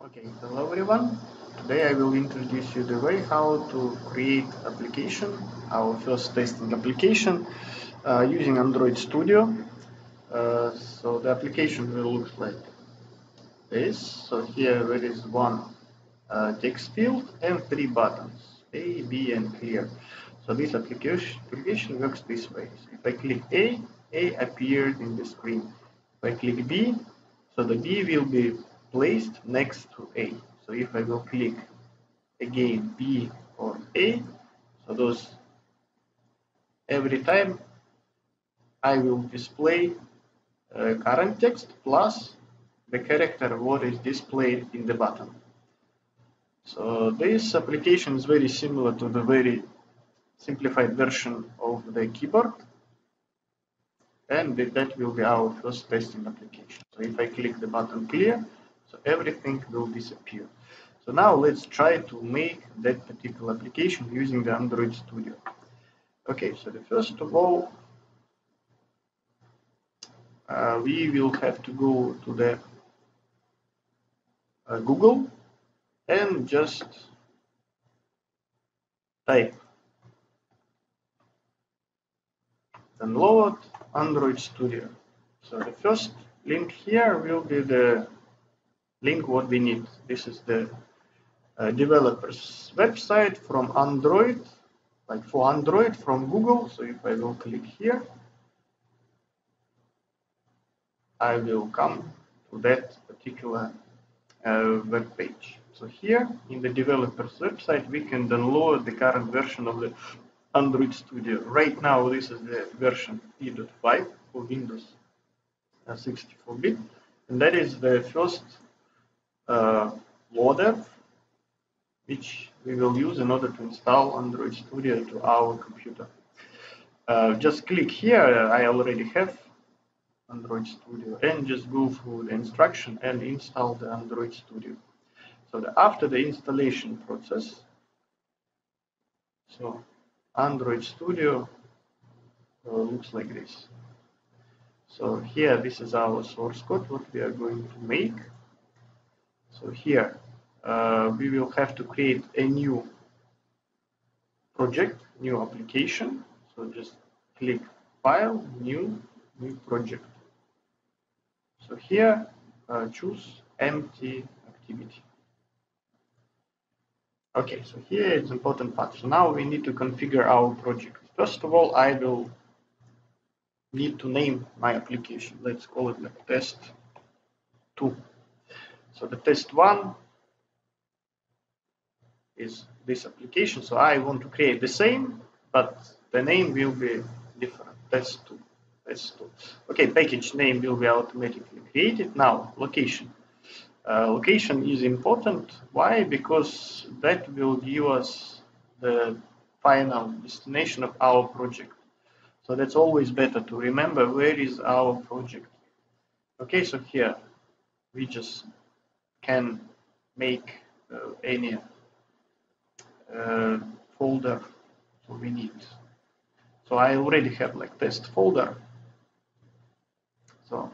Okay, hello everyone. Today I will introduce you the way how to create application, our first testing application using Android Studio. So the application will look like this. So here there is one text field and three buttons, A, B, and clear. So this application works this way. So if I click A appeared in the screen. If I click B, so the B will be placed next to A. So if I will click again B or A, so those every time I will display current text plus the character what is displayed in the button. So this application is very similar to the very simplified version of the keyboard, and that will be our first testing application. So if I click the button clear, so everything will disappear. So now let's try to make that particular application using the Android Studio. Okay, so the first of all, we will have to go to the Google and just type download Android Studio. So the first link here will be the link what we need. This is the developer's website from Android, like for Android from Google. So if I will click here, I will come to that particular web page. So here in the developer's website, we can download the current version of the Android Studio. Right now, this is the version P.5 for Windows 64-bit, and that is the first loader which we will use in order to install Android Studio to our computer. Just click here, I already have Android Studio, and just go through the instruction and install the Android Studio. So after the installation process, so Android Studio looks like this. So here, this is our source code, what we are going to make. So here, we will have to create a new project, new application. So just click File, New Project. So here, choose Empty Activity. Okay, so here it's important part. So now we need to configure our project. First of all, I will need to name my application. Let's call it like test 2. So the test 1 is this application. So I want to create the same, but the name will be different. Test 2. Test 2. Okay, package name will be automatically created. Now, location. Location is important. Why? Because that will give us the final destination of our project. So that's always better to remember where is our project. Okay, so here we just can make any folder so we need. So I already have like test folder. So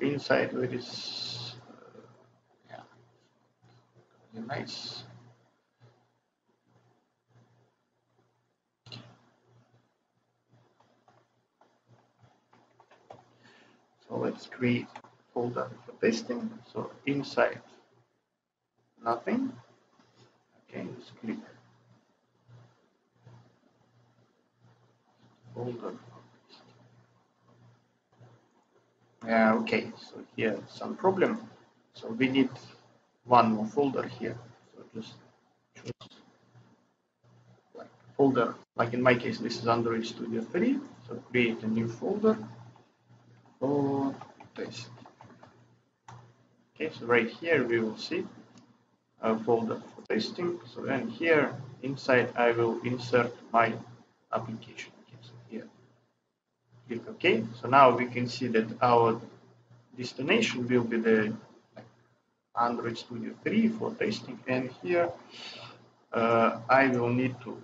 inside there is nice. So let's create folder for testing. So inside nothing. Okay, just click folder. Yeah, okay, so here some problem. So we need one more folder here. So just choose like folder, like in my case, this is Android Studio 3. So create a new folder for test. Okay, so right here we will see a folder for testing. So then here inside I will insert my application. Okay, so here click OK. So now we can see that our destination will be the Android Studio 3 for testing, and here I will need to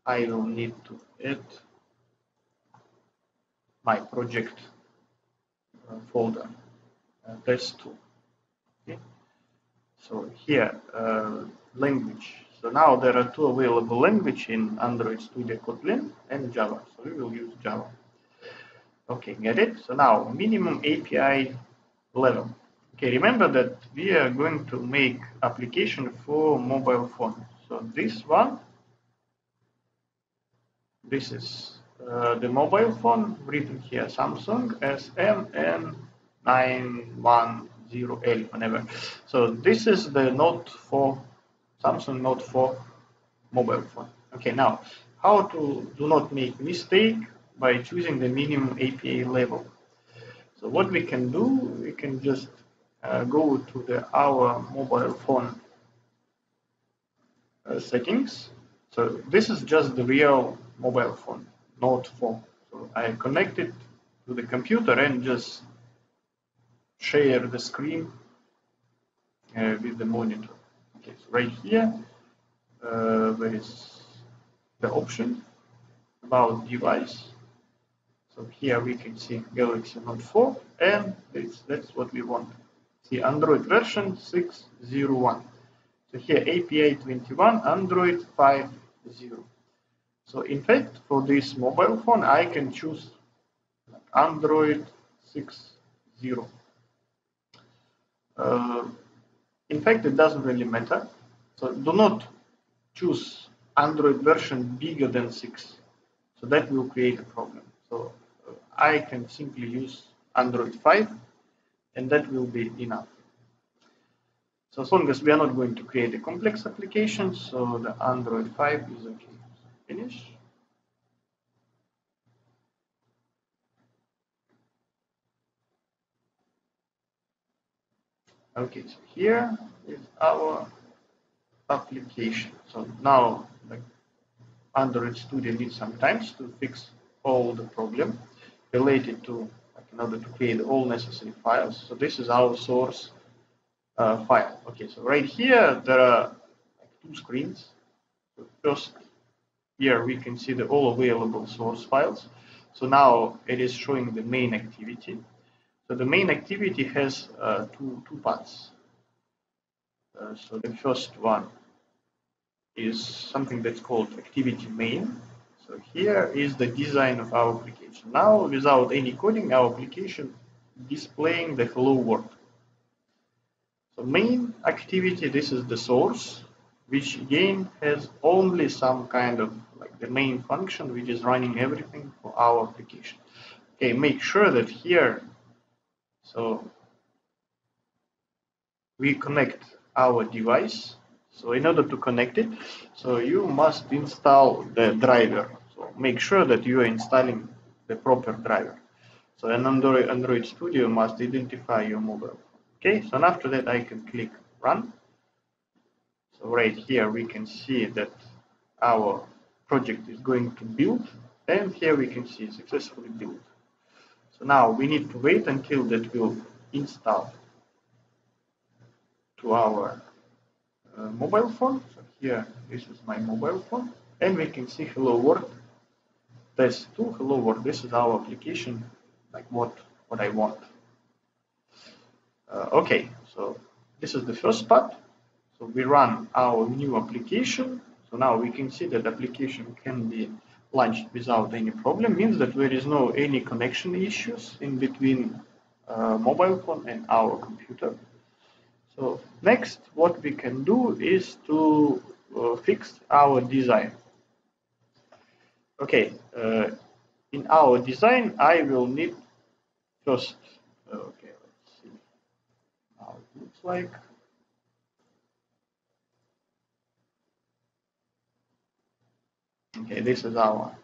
I will need to add my project folder, test2. Okay. So here, language. So now there are two available languages in Android Studio, Kotlin and Java. So we will use Java. Okay, get it? So now minimum API level. Okay, remember that we are going to make application for mobile phone. So this one, this is the mobile phone written here, Samsung SM910L, whatever. So this is the Note 4, Samsung Note 4 mobile phone. Okay, now how to do not make mistake by choosing the minimum API level. So what we can do, we can just go to our mobile phone settings. So this is just the real mobile phone, Note 4. So I connect it to the computer and just share the screen with the monitor. Okay, so right here, there is the option about device. So here we can see Galaxy Note 4, and that's what we want. See Android version 6.0.1. So here API 21, Android 5.0. So in fact, for this mobile phone, I can choose Android 6.0. In fact, it doesn't really matter. So do not choose Android version bigger than 6. So that will create a problem. So I can simply use Android 5, and that will be enough. So as long as we are not going to create a complex application, so the Android 5 is okay. Finish. Okay, so here is our application. So now the Android Studio needs some time to fix all the problem related to, in order to create all necessary files. So this is our source file. Okay, so right here there are two screens. So first, here we can see the all available source files. So now it is showing the main activity. So the main activity has two parts. So the first one is something that's called activity main. So here is the design of our application. Now, without any coding, our application displaying the hello world. So main activity, this is the source, which again has only some kind of like the main function, which is running everything for our application. Okay, make sure that here, so we connect our device. So in order to connect it, so you must install the driver. So make sure that you are installing the proper driver. So an Android Studio must identify your mobile. Okay, so after that I can click run. So right here we can see that our project is going to build, and here we can see successfully built. So now we need to wait until that will install to our mobile phone. So here, this is my mobile phone, and we can see hello world. Test2 hello world. This is our application, like what I want. Okay, so this is the first part. So we run our new application. So now we can see that application can be launched without any problem. Means that there is no any connection issues in between mobile phone and our computer. So next, what we can do is to fix our design. Okay, in our design, I will need first. Okay, let's see how it looks like. Okay, this is our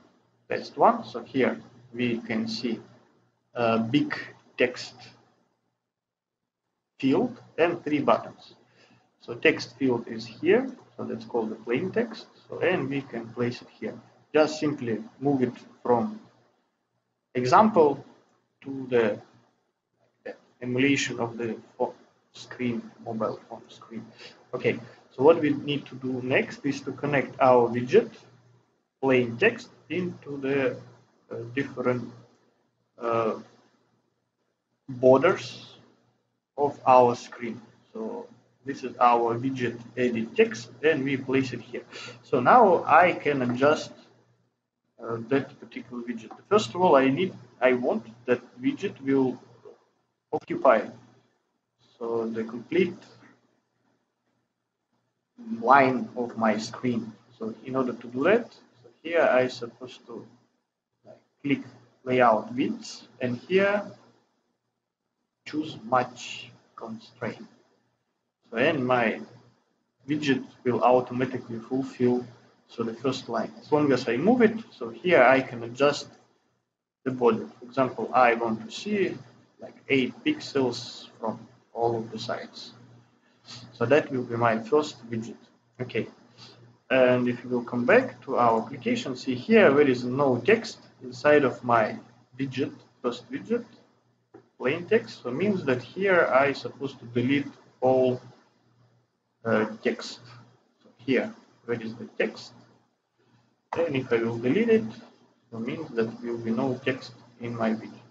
test one. So here we can see a big text field and 3 buttons. So text field is here, so that's called the plain text. So and we can place it here. Just simply move it from example to the emulation of the screen, mobile phone screen. Okay, so what we need to do next is to connect our widget plain text into the different borders of our screen. So this is our widget edit text, and we place it here. So now I can adjust that particular widget. First of all, I want that widget will occupy so the complete line of my screen. So in order to do that, so here I supposed to click layout width, and here choose match constraint. So and my widget will automatically fulfill so the first line. As long as I move it, so here I can adjust the border. For example, I want to see like 8 pixels from all of the sides. So that will be my first widget. Okay. And if you will come back to our application, see here there is no text inside of my widget, first widget, plain text. So it means that here I supposed to delete all text. So here, where is the text? And if I will delete it, it means that there will be no text in my widget.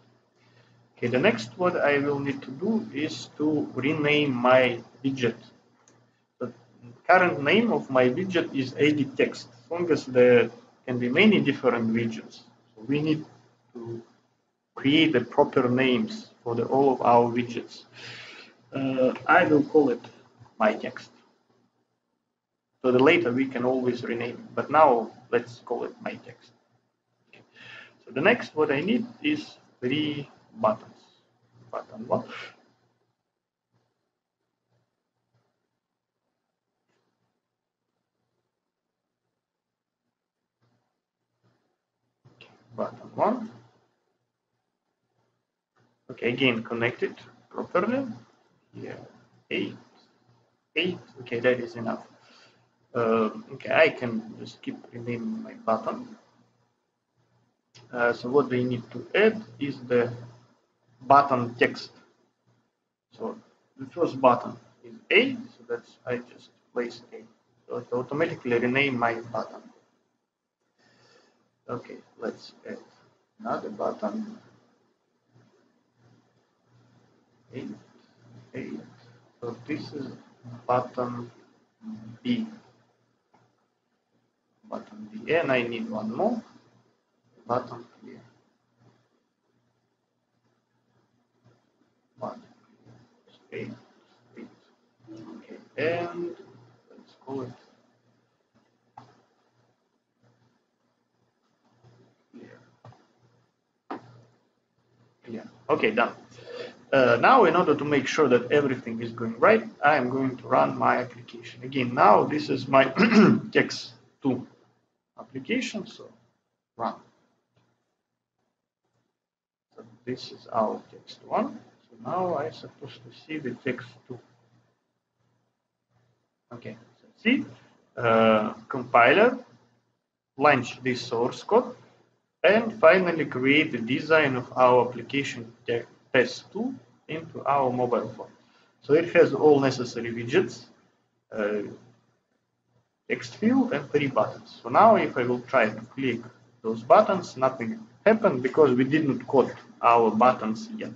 Okay, the next what I will need to do is to rename my widget. The current name of my widget is edit text. As long as there can be many different widgets, so we need to create the proper names for all of our widgets. I will call it my text. So the later we can always rename it, but now let's call it my text. Okay. So the next what I need is 3 buttons. Button 1. Okay. Button 1. Okay, again connected properly. Here 8. Okay, that is enough. Okay, I can just keep renaming my button. So what they need to add is the button text. So the first button is A, so that's I just place A. So it automatically rename my button. Okay, let's add another button. 8. So this is button B. Button B, and I need one more button here. Button A. Okay, and let's call it clear. Okay, done. Now, in order to make sure that everything is going right, I am going to run my application. Again, now this is my text2 application, so run. So this is our text1. So now I'm supposed to see the text2. Okay, so see, compiler, launch this source code, and finally create the design of our application test2 into our mobile phone. So it has all necessary widgets, text field, and 3 buttons. So now if I will try to click those buttons, nothing happened because we didn't code our buttons yet.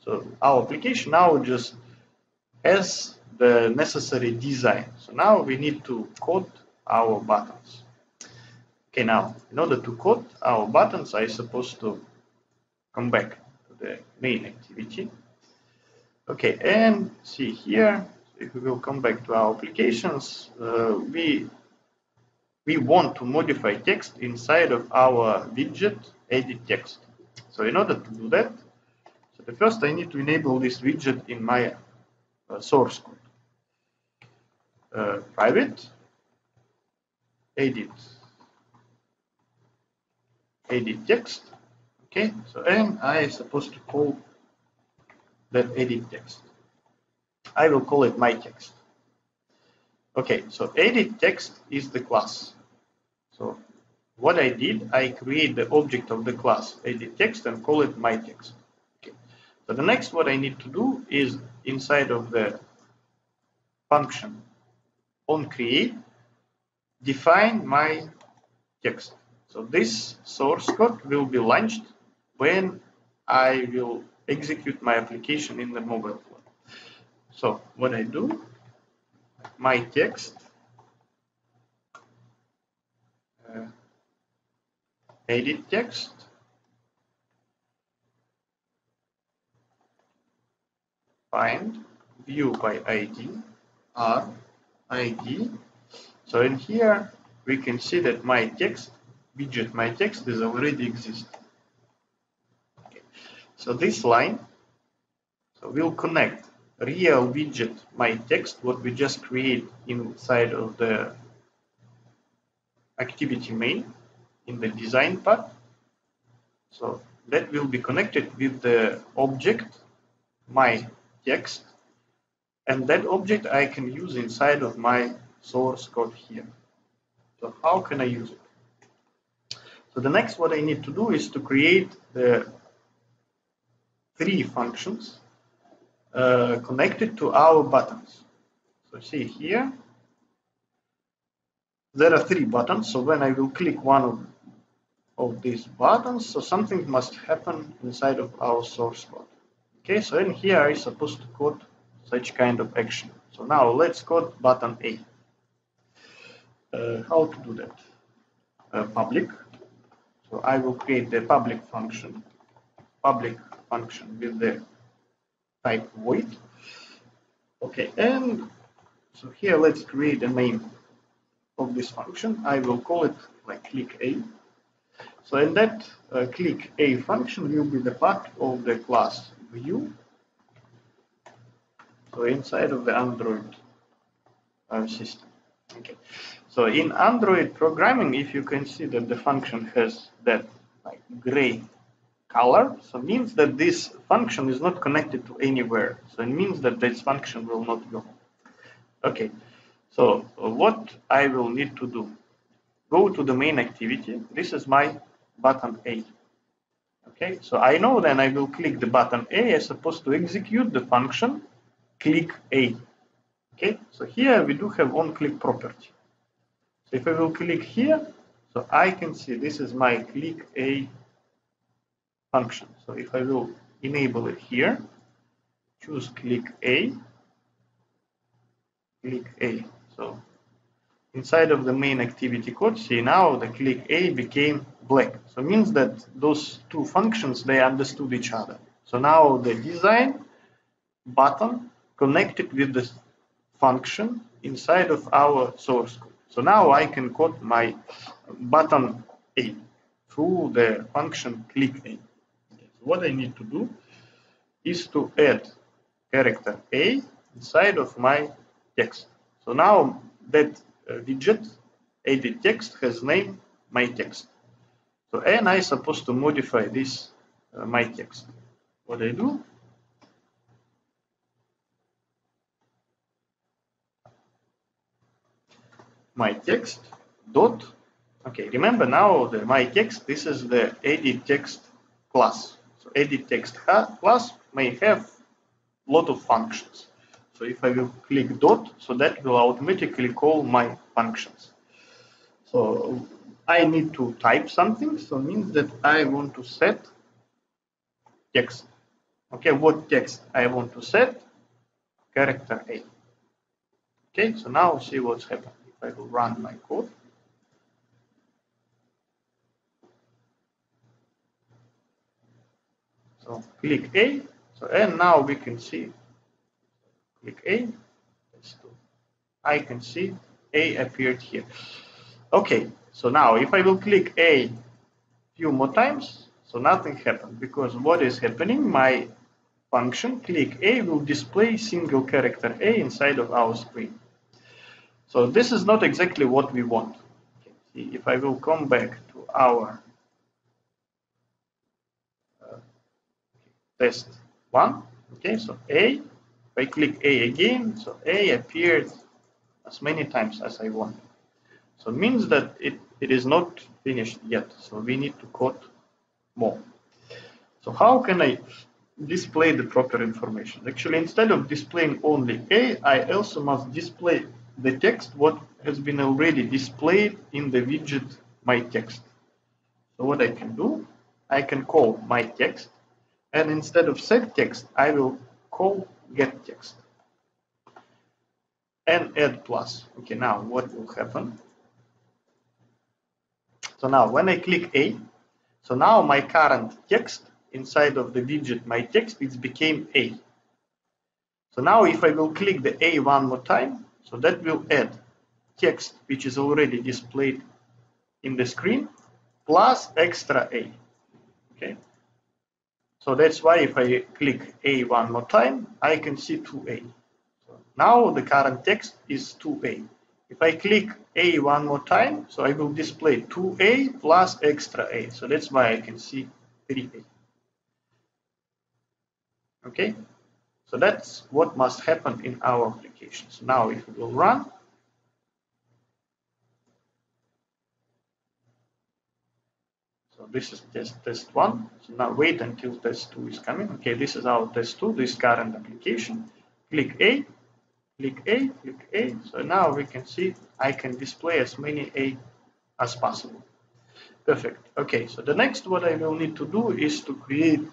So our application now just has the necessary design. So now we need to code our buttons. Okay, now in order to code our buttons, I'm supposed to come back to the main activity. Okay, and see here, if we will come back to our applications, we want to modify text inside of our widget edit text. So in order to do that, so the first I need to enable this widget in my source code. Private edit text. Okay, so and I am supposed to call that edit text. I will call it my text. Okay, so edit text is the class. So what I did, I create the object of the class edit text and call it my text. Okay. So the next what I need to do is inside of the function on create, define my text. So this source code will be launched when I will execute my application in the mobile phone. So what I do, my text, edit text, find view by ID, R, ID. So in here we can see that my text, widget my text is already existing. Okay. So this line, so we'll connect real widget my text, what we just create inside of the activity main in the design part. So that will be connected with the object my text, and that object I can use inside of my source code here. So how can I use it? So the next what I need to do is to create the 3 functions connected to our buttons. So see here, there are 3 buttons. So when I will click one of these buttons, so something must happen inside of our source code. Okay, so in here I'm supposed to code such kind of action. So now let's code button A. How to do that? Public. So I will create the public function with the type void. Okay, and so here let's create a name of this function. I will call it like click A. So in that click A function will be the part of the class view. So inside of the Android system. Okay. So in Android programming, if you can see that the function has that like gray color, so means that this function is not connected to anywhere. So it means that this function will not go. Okay. So what I will need to do? Go to the main activity. This is my button A. Okay. So I know then I will click the button A as supposed to execute the function click A. Okay, so here we do have on-click property. So if I will click here, so I can see this is my click A function. So if I will enable it here, choose click A. So inside of the main activity code, see now the click A became black. So it means that those 2 functions, they understood each other. So now the design button connected with the function inside of our source code. So now I can code my button A through the function click A. Okay, so what I need to do is to add character A inside of my text. So now that widget edit text has name my text. So and I supposed to modify this my text. What I do? My text dot. Okay, remember now the my text. This is the edit text class. So edit text class may have a lot of functions. So if I will click dot, so that will automatically call my functions. So I need to type something. So it means that I want to set text. Okay, what text I want to set? Character A. Okay, so now see what's happening. I will run my code. So click A. So and now we can see click A. I can see A appeared here. Okay, so now if I will click A few more times, so nothing happened because what is happening? My function click A will display single character A inside of our screen. So this is not exactly what we want. Okay, see, if I will come back to our test 1, okay, so A, if I click A again, so A appeared as many times as I want. So it means that it is not finished yet. So we need to code more. So how can I display the proper information? Actually, instead of displaying only A, I also must display the text what has been already displayed in the widget my text. So what I can do, I can call my text, and instead of set text, I will call get text and add plus. Okay, now what will happen? So now when I click A, so now my current text inside of the widget my text, it became A. So now if I will click the A one more time, so that will add text which is already displayed in the screen plus extra A. Okay. So that's why if I click A one more time, I can see 2A. So now the current text is 2A. If I click A one more time, so I will display 2A plus extra A. So that's why I can see 3A. Okay, so that's what must happen in our application. So now if we will run, so this is test 1. So now wait until test 2 is coming. Okay, this is our test 2, this current application. Click A, click A, click A. So now we can see I can display as many A as possible. Perfect. Okay, so the next what I will need to do is to create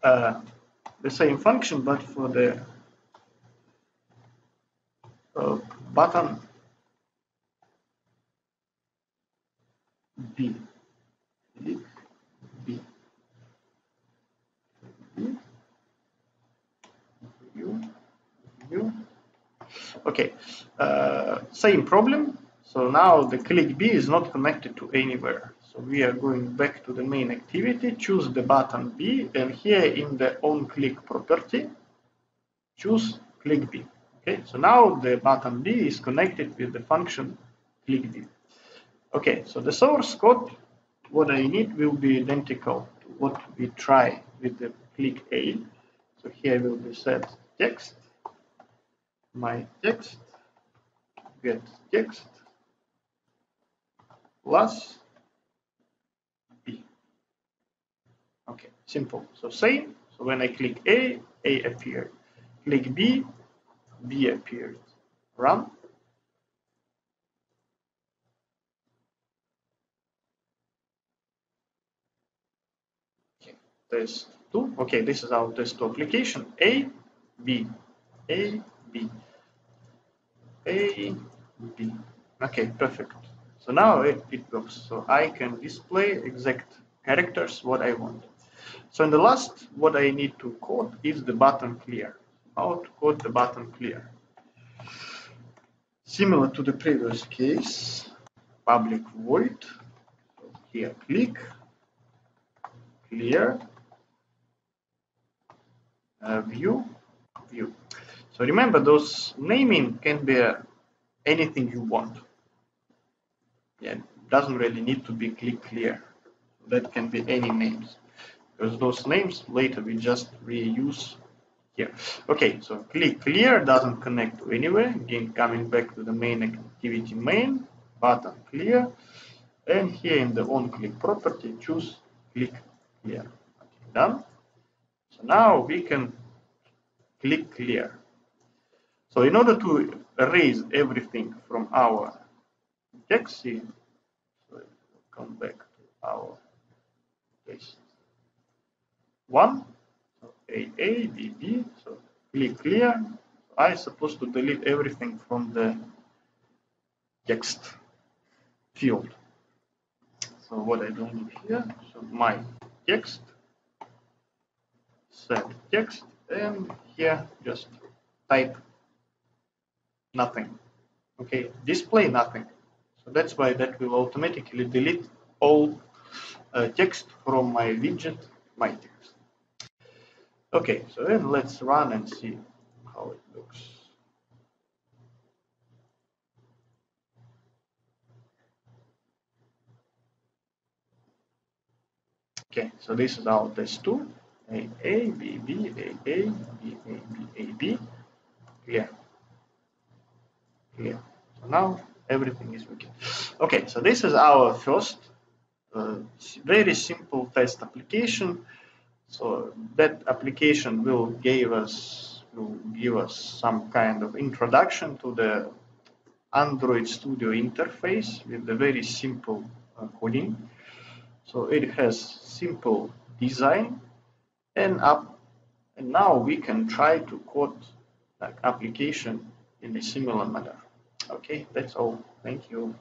the same function, but for the button B. B. B. U. Okay, same problem. So now the click B is not connected to anywhere. So we are going back to the main activity, choose the button B, and here in the onClick property, choose click B. Okay, so now the button B is connected with the function click B. Okay, so the source code, what I need will be identical to what we try with the click A. So here will be set text, my text, get text, plus B. Okay, simple. So same. So when I click A appeared. Click B, B appeared. Run. Okay, test 2. Okay, this is our test 2 application. A, B, A, B, A, B. Okay, perfect. So now it works. So I can display exact characters what I want. So in the last, what I need to code is the button clear. How to code the button clear? Similar to the previous case, public void, so here click, clear, view. So remember those naming can be anything you want. Yeah, it doesn't really need to be click clear. That can be any names, because those names later we just reuse here. Okay, so click clear doesn't connect to anywhere. Again, coming back to the main activity main, button clear, and here in the onClick property, choose click clear. Okay, done. So now we can click clear. So in order to erase everything from our text, so we'll come back to our test 1. So A, B, B. So click clear. I'm supposed to delete everything from the text field. So what I do need here, so my text, set text, and here just type nothing. Okay, display nothing. So that's why that will automatically delete all text from my widget, my text. Okay, so then let's run and see how it looks. Okay, so this is our test 2. A, B, B, A, B, A, B, A, B. Clear. Clear. So now everything is working. Okay, so this is our first very simple test application. So that application will give us some kind of introduction to the Android Studio interface with the very simple coding. So it has simple design and now we can try to code like application in a similar manner. Okay, that's all. Thank you.